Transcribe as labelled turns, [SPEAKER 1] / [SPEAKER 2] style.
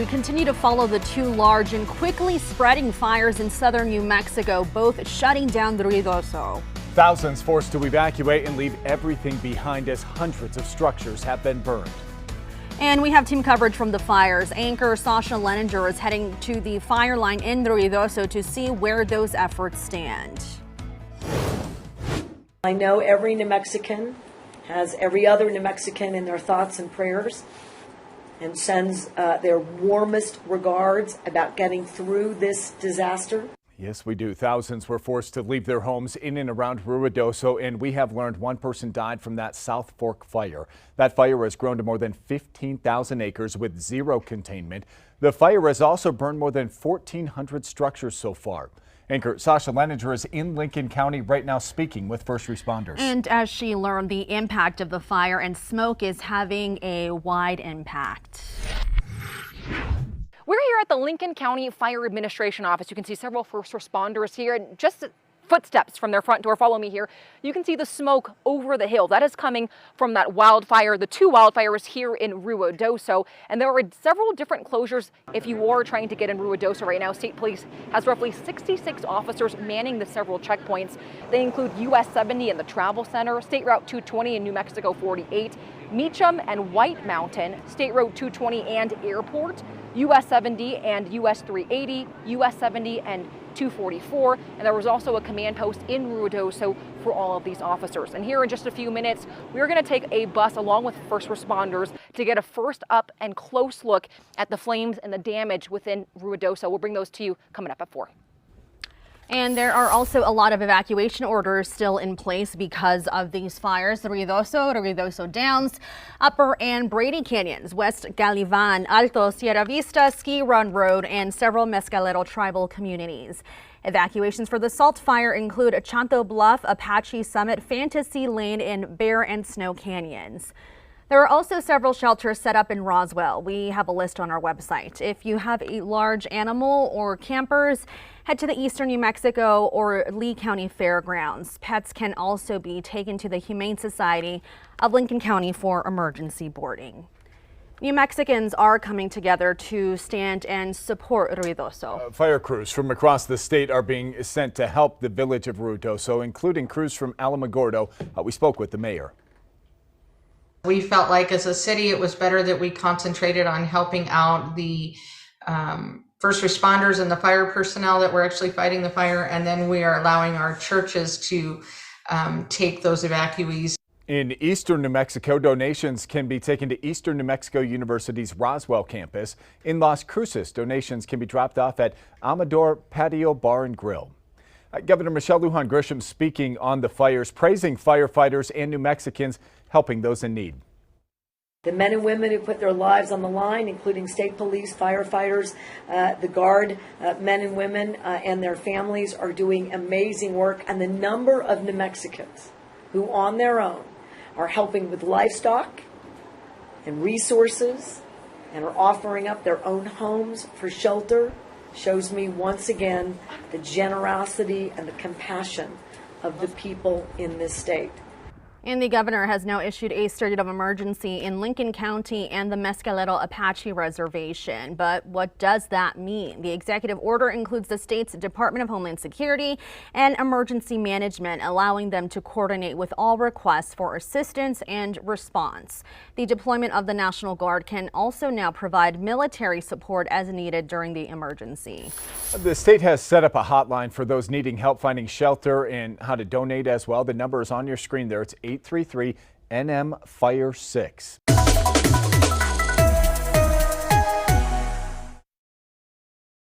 [SPEAKER 1] we continue to follow the two large and quickly spreading fires in southern New Mexico, both shutting down Ruidoso.
[SPEAKER 2] Thousands forced to evacuate and leave everything behind as hundreds of structures have been burned.
[SPEAKER 1] And we have team coverage from the fires. Anchor Sasha Leninger is heading to the fire line in Ruidoso to see where those efforts stand.
[SPEAKER 3] I know every New Mexican has every other New Mexican in their thoughts and prayers, and sends their warmest regards about getting through this disaster.
[SPEAKER 2] Yes, we do. Thousands were forced to leave their homes in and around Ruidoso, and we have learned one person died from that South Fork fire. That fire has grown to more than 15,000 acres with zero containment. The fire has also burned more than 1,400 structures so far. Anchor Sasha Leninger is in Lincoln County right now speaking with first responders. And
[SPEAKER 1] as she learned, the impact of the fire and smoke is having a wide impact.
[SPEAKER 4] We're here at the Lincoln County Fire Administration office. You can see several first responders here, and just footsteps from their front door. Follow me here. You can see the smoke over the hill. That is coming from that wildfire, the two wildfires here in Ruidoso. And there are several different closures if you are trying to get in Ruidoso right now. State Police has roughly 66 officers manning the several checkpoints. They include US 70 and the Travel Center, State Route 220 and New Mexico 48, Meacham and White Mountain, State Road 220 and Airport, US 70 and US 380, US 70 and 244, and there was also a command post in Ruidoso for all of these officers. And here in just a few minutes, we're going to take a bus along with first responders to get a first up and close look at the flames and the damage within Ruidoso. We'll bring those to you coming up at 4.
[SPEAKER 1] And there are also a lot of evacuation orders still in place because of these fires. Ruidoso Downs, Upper and Brady Canyons, West Galivan, Alto, Sierra Vista, Ski Run Road, and several Mescalero tribal communities. Evacuations for the Salt Fire include Chanto Bluff, Apache Summit, Fantasy Lane, and Bear and Snow Canyons. There are also several shelters set up in Roswell. We have a list on our website. If you have a large animal or campers, head to the Eastern New Mexico or Lee County Fairgrounds. Pets can also be taken to the Humane Society of Lincoln County for emergency boarding. New Mexicans are coming together to stand and support Ruidoso.
[SPEAKER 2] Fire crews from across the state are being sent to help the village of Ruidoso, including crews from Alamogordo. We spoke with the mayor.
[SPEAKER 5] We felt like as a city it was better that we concentrated on helping out the first responders and the fire personnel that were actually fighting the fire, and then we are allowing our churches to take those evacuees.
[SPEAKER 2] In eastern New Mexico, donations can be taken to Eastern New Mexico University's Roswell campus. In Las Cruces, donations can be dropped off at Amador Patio Bar and Grill. Governor Michelle Lujan Grisham speaking on the fires, praising firefighters and New Mexicans helping those in need.
[SPEAKER 3] The men and women who put their lives on the line, including state police, firefighters, the Guard, men and women and their families are doing amazing work. And the number of New Mexicans who on their own are helping with livestock and resources and are offering up their own homes for shelter shows me once again the generosity and the compassion of the people in this state.
[SPEAKER 1] And the governor has now issued a state of emergency in Lincoln County and the Mescalero Apache Reservation. But what does that mean? The executive order includes the state's Department of Homeland Security and Emergency Management, allowing them to coordinate with all requests for assistance and response. The deployment of the National Guard can also now provide military support as needed during the emergency.
[SPEAKER 2] The state has set up a hotline for those needing help finding shelter and how to donate as well. The number is on your screen there. It's 833 NM Fire 6.